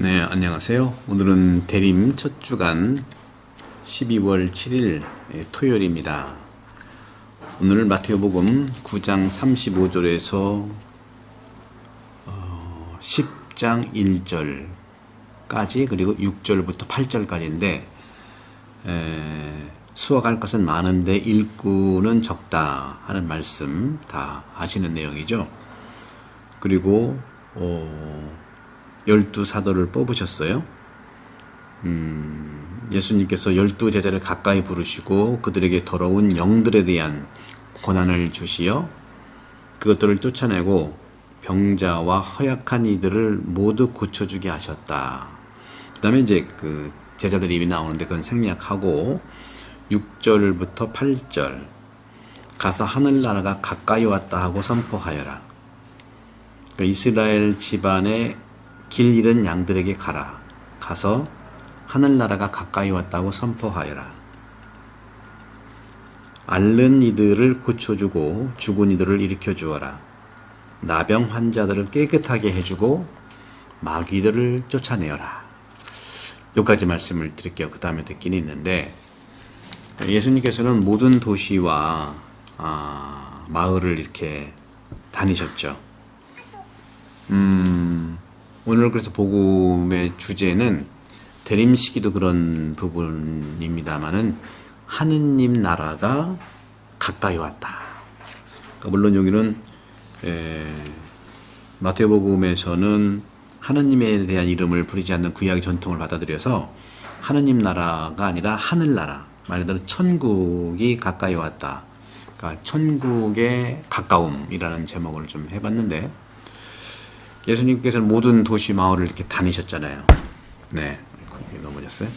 네, 안녕하세요. 오늘은 대림 첫 주간 12월 7일 토요일입니다. 오늘 마태복음 9장 35절에서 10장 1절까지 그리고 6절부터 8절까지인데 수확할 것은 많은데 일꾼은 적다 하는 말씀 다 아시는 내용이죠. 그리고 12사도를 뽑으셨어요. 예수님께서 12제자를 가까이 부르시고 그들에게 더러운 영들에 대한 권한을 주시어 그것들을 쫓아내고 병자와 허약한 이들을 모두 고쳐주게 하셨다. 그 다음에 이제 그 제자들 입이 나오는데 그건 생략하고 6절부터 8절 가서 하늘나라가 가까이 왔다 하고 선포하여라. 그러니까 이스라엘 집안에 길 잃은 양들에게 가서 하늘나라가 가까이 왔다고 선포하여라. 앓는 이들을 고쳐주고 죽은 이들을 일으켜 주어라. 나병 환자들을 깨끗하게 해주고 마귀들을 쫓아내어라. 여기까지 말씀을 드릴게요. 그 다음에 듣긴 있는데 예수님께서는 모든 도시와 마을을 이렇게 다니셨죠. 오늘 그래서 복음의 주제는 대림시기도 그런 부분입니다만은 하느님 나라가 가까이 왔다. 그러니까 물론 여기는 마태복음에서는 하느님에 대한 이름을 부르지 않는 구약의 전통을 받아들여서 하느님 나라가 아니라 하늘나라, 말 그대로 천국이 가까이 왔다. 그러니까 천국의 가까움이라는 제목을 좀 해봤는데 예수님께서는 모든 도시 마을을 이렇게 다니셨잖아요. 네, 넘어졌어요.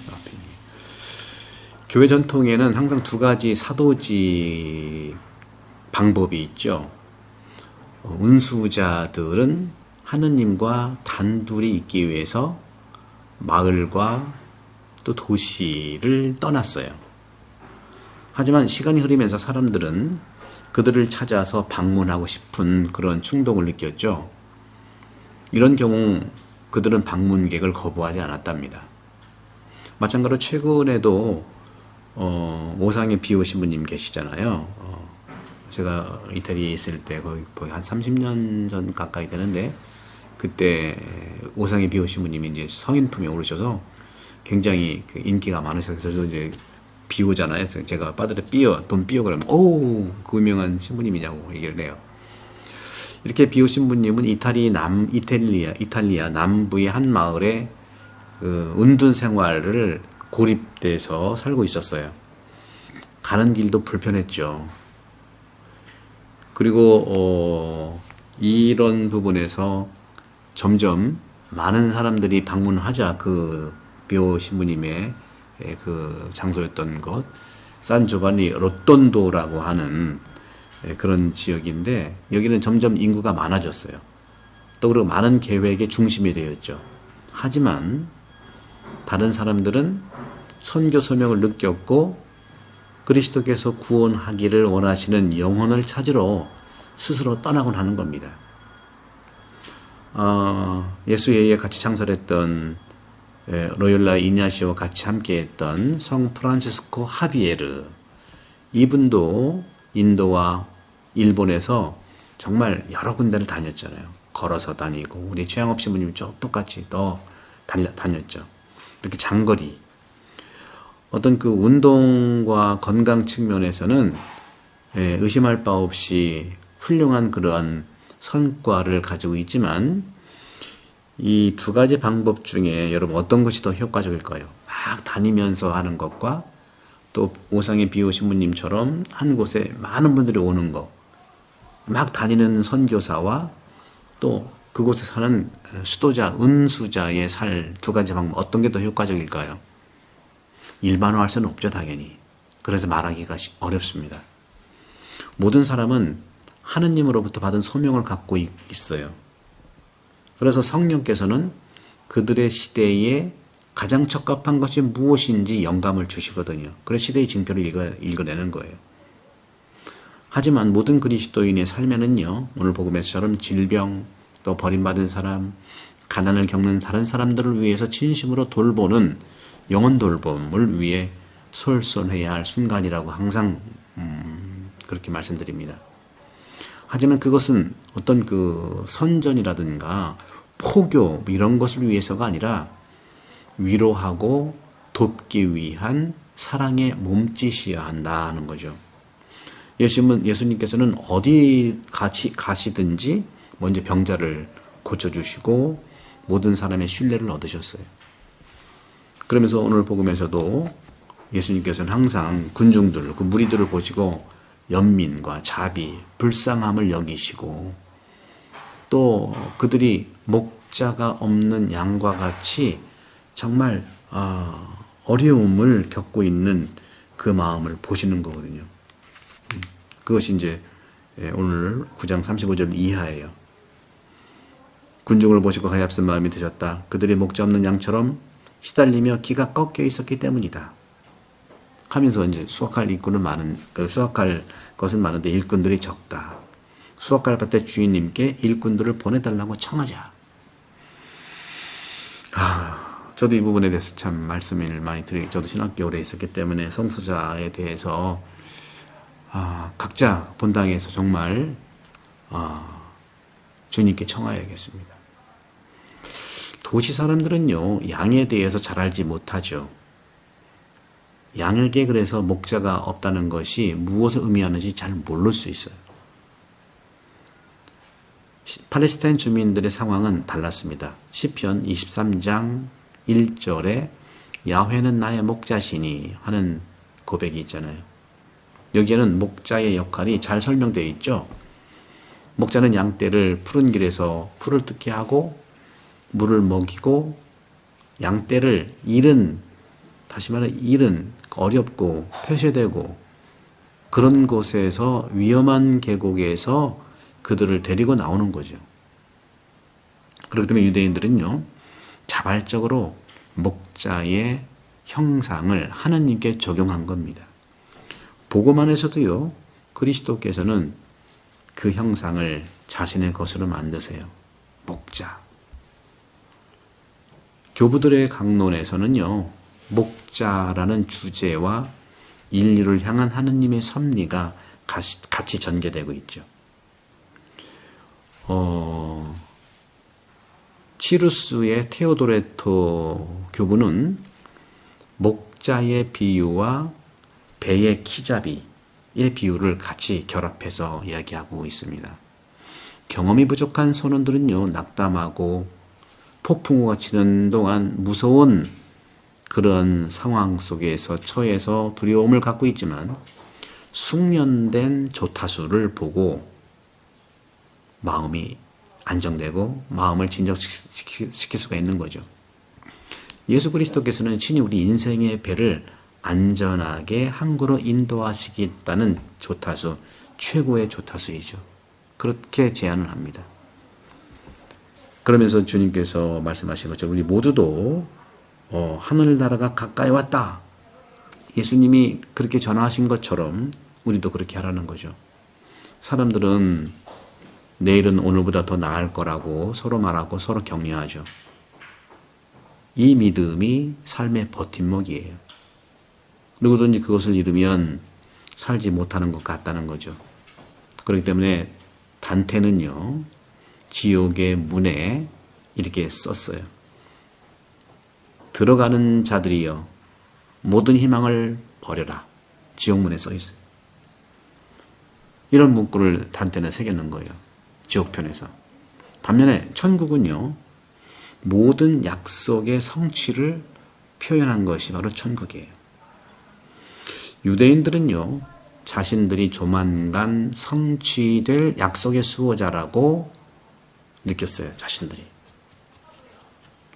교회 전통에는 항상 두 가지 사도지 방법이 있죠. 운수자들은 하느님과 단둘이 있기 위해서 마을과 또 도시를 떠났어요. 하지만 시간이 흐르면서 사람들은 그들을 찾아서 방문하고 싶은 그런 충동을 느꼈죠. 이런 경우 그들은 방문객을 거부하지 않았답니다. 마찬가지로 최근에도 오상에 비 오신 분님 계시잖아요. 제가 이태리에 있을 때 거의 한 30년 전 가까이 되는데 그때 오상에 비 오신 분님이 이제 성인품에 오르셔서 굉장히 인기가 많으셔서 이제 비 오잖아요. 제가 빠들에 돈 삐어 그러면 그 유명한 신부님이냐고 얘기를 해요. 이렇게 비오신 분님은 이탈리아 남부의 한 마을에 은둔 생활을 고립돼서 살고 있었어요. 가는 길도 불편했죠. 그리고 이런 부분에서 점점 많은 사람들이 방문하자 그 비오신 분님의 그 장소였던 곳 산조바니 로톤도라고 하는 그런 지역인데 여기는 점점 인구가 많아졌어요. 또 그리고 많은 계획의 중심이 되었죠. 하지만 다른 사람들은 선교 소명을 느꼈고 그리스도께서 구원하기를 원하시는 영혼을 찾으러 스스로 떠나곤 하는 겁니다. 예수에 같이 창설했던 로열라 이냐시오와 같이 함께했던 성 프란치스코 하비에르 이분도 인도와 일본에서 정말 여러 군데를 다녔잖아요. 걸어서 다니고 우리 최양업 신부님이 똑같이 또 다녔죠. 이렇게 장거리 어떤 그 운동과 건강 측면에서는 의심할 바 없이 훌륭한 그런 성과를 가지고 있지만 이 두 가지 방법 중에 여러분 어떤 것이 더 효과적일까요? 막 다니면서 하는 것과 또 오상의 비오 신부님처럼 한 곳에 많은 분들이 오는 거, 막 다니는 선교사와 또 그곳에 사는 수도자, 은수자의 살 두 가지 방법 어떤 게 더 효과적일까요? 일반화할 수는 없죠, 당연히. 그래서 말하기가 어렵습니다. 모든 사람은 하느님으로부터 받은 소명을 갖고 있어요. 그래서 성령께서는 그들의 시대에 가장 적합한 것이 무엇인지 영감을 주시거든요. 그래서 시대의 징표를 읽어내는 거예요. 하지만 모든 그리스도인의 삶에는요, 오늘 복음에서처럼 질병, 또 버림받은 사람, 가난을 겪는 다른 사람들을 위해서 진심으로 돌보는 영혼 돌봄을 위해 솔선해야 할 순간이라고 항상 그렇게 말씀드립니다. 하지만 그것은 어떤 그 선전이라든가 포교 이런 것을 위해서가 아니라 위로하고 돕기 위한 사랑의 몸짓이어야 한다는 거죠. 예수님께서는 어디 가시든지 먼저 병자를 고쳐주시고 모든 사람의 신뢰를 얻으셨어요. 그러면서 오늘 복음에서도 예수님께서는 항상 군중들, 그 무리들을 보시고 연민과 자비, 불쌍함을 여기시고 또 그들이 목자가 없는 양과 같이 정말 어려움을 겪고 있는 그 마음을 보시는 거거든요. 그것이 이제 오늘 9장 35절 이하예요. 군중을 보시고 가엾은 마음이 드셨다. 그들이 목자 없는 양처럼 시달리며 기가 꺾여 있었기 때문이다. 하면서 이제 수확할 것은 많은데 일꾼들이 적다. 수확할 밭의 주인님께 일꾼들을 보내달라고 청하자. 저도 이 부분에 대해서 참 말씀을 많이 저도 신학교 오래 있었기 때문에 성소자에 대해서 각자 본당에서 정말 주님께 청하여야겠습니다. 도시 사람들은요, 양에 대해서 잘 알지 못하죠. 양에게 그래서 목자가 없다는 것이 무엇을 의미하는지 잘 모를 수 있어요. 팔레스타인 주민들의 상황은 달랐습니다. 시편 23장 1절에 야훼는 나의 목자시니 하는 고백이 있잖아요. 여기에는 목자의 역할이 잘 설명되어 있죠. 목자는 양떼를 푸른 길에서 풀을 뜯게 하고 물을 먹이고 양떼를 다시 말해 일은 어렵고 폐쇄되고 그런 곳에서 위험한 계곡에서 그들을 데리고 나오는 거죠. 그렇기 때문에 유대인들은요, 자발적으로 목자의 형상을 하나님께 적용한 겁니다. 복음 안에서도요, 그리스도께서는 그 형상을 자신의 것으로 만드세요. 목자. 교부들의 강론에서는요, 목자라는 주제와 인류를 향한 하느님의 섭리가 같이 전개되고 있죠. 치루스의 테오도레토 교부는 목자의 비유와 배의 키잡이의 비유를 같이 결합해서 이야기하고 있습니다. 경험이 부족한 선원들은요, 낙담하고 폭풍우가 치는 동안 무서운 그런 상황 속에서 처해서 두려움을 갖고 있지만 숙련된 조타수를 보고 마음이 안정되고 마음을 진정시킬 수가 있는 거죠. 예수 그리스도께서는 친히 우리 인생의 배를 안전하게 항구로 인도하시겠다는 조타수, 최고의 조타수이죠. 그렇게 제안을 합니다. 그러면서 주님께서 말씀하신 것처럼 우리 모두도 하늘나라가 가까이 왔다. 예수님이 그렇게 전하신 것처럼 우리도 그렇게 하라는 거죠. 사람들은 내일은 오늘보다 더 나을 거라고 서로 말하고 서로 격려하죠. 이 믿음이 삶의 버팀목이에요. 누구든지 그것을 잃으면 살지 못하는 것 같다는 거죠. 그렇기 때문에 단테는요, 지옥의 문에 이렇게 썼어요. 들어가는 자들이여 모든 희망을 버려라. 지옥문에 써 있어요. 이런 문구를 단테는 새겼는 거예요. 지옥편에서. 반면에 천국은요, 모든 약속의 성취를 표현한 것이 바로 천국이에요. 유대인들은요, 자신들이 조만간 성취될 약속의 수호자라고 느꼈어요. 자신들이.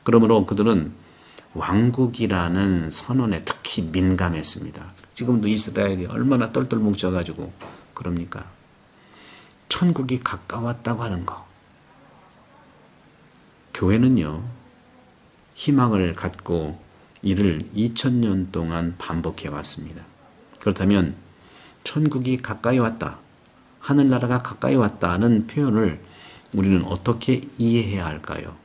그러므로 그들은 왕국이라는 선언에 특히 민감했습니다. 지금도 이스라엘이 얼마나 똘똘 뭉쳐가지고 그럽니까? 천국이 가까웠다고 하는 거. 교회는요, 희망을 갖고 이를 2000년 동안 반복해 왔습니다. 그렇다면 천국이 가까이 왔다, 하늘나라가 가까이 왔다는 표현을 우리는 어떻게 이해해야 할까요?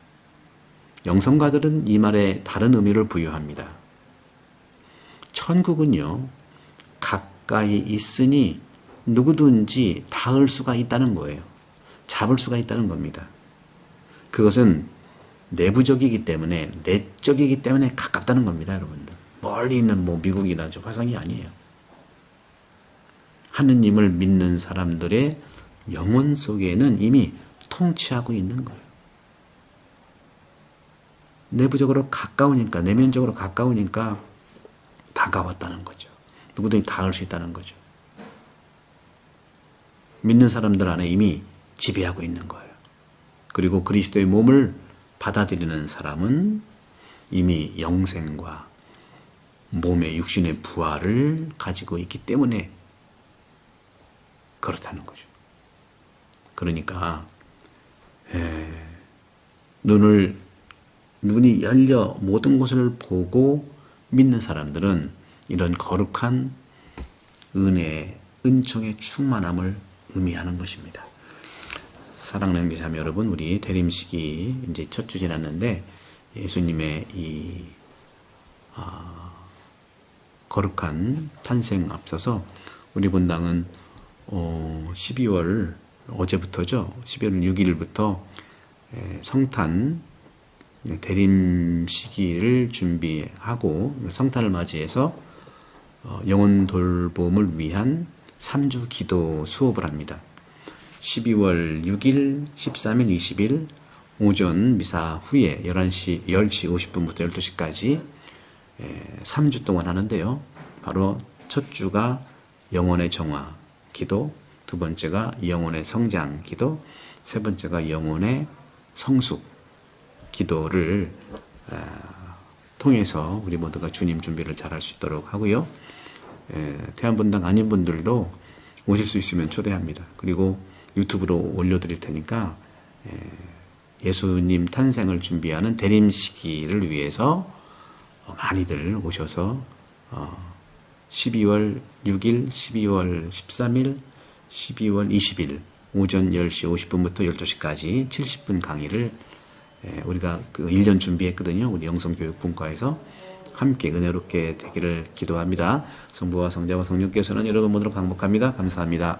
영성가들은 이 말에 다른 의미를 부여합니다. 천국은요, 가까이 있으니 누구든지 닿을 수가 있다는 거예요. 잡을 수가 있다는 겁니다. 그것은 내부적이기 때문에, 내적이기 때문에 가깝다는 겁니다, 여러분들. 멀리 있는 뭐 미국이나 저 화성이 아니에요. 하느님을 믿는 사람들의 영혼 속에는 이미 통치하고 있는 거예요. 내부적으로 가까우니까, 내면적으로 가까우니까 다가왔다는 거죠. 누구든지 닿을 수 있다는 거죠. 믿는 사람들 안에 이미 지배하고 있는 거예요. 그리고 그리스도의 몸을 받아들이는 사람은 이미 영생과 몸의 육신의 부활을 가지고 있기 때문에 그렇다는 거죠. 그러니까 눈이 열려 모든 것을 보고 믿는 사람들은 이런 거룩한 은혜, 은총의 충만함을 의미하는 것입니다. 사랑하는 교사님 여러분, 우리 대림식이 이제 첫 주 지났는데 예수님의 이 거룩한 탄생 앞서서 우리 본당은 12월 어제부터죠. 12월 6일부터 성탄 대림 시기를 준비하고 성탄을 맞이해서 영혼 돌봄을 위한 3주 기도 수업을 합니다. 12월 6일, 13일, 20일 오전 미사 후에 10시 50분부터 12시까지 3주 동안 하는데요. 바로 첫 주가 영혼의 정화 기도, 두 번째가 영혼의 성장 기도, 세 번째가 영혼의 성숙 기도를 통해서 우리 모두가 주님 준비를 잘할 수 있도록 하고요. 태안본당 아닌 분들도 오실 수 있으면 초대합니다. 그리고 유튜브로 올려드릴 테니까 예수님 탄생을 준비하는 대림 시기를 위해서 많이들 오셔서 12월 6일, 12월 13일, 12월 20일 오전 10시 50분부터 12시까지 70분 강의를 우리가 그 1년 준비했거든요. 우리 영성교육분과에서 함께 은혜롭게 되기를 기도합니다. 성부와 성자와 성령께서는 여러분 모두를 강복합니다. 감사합니다.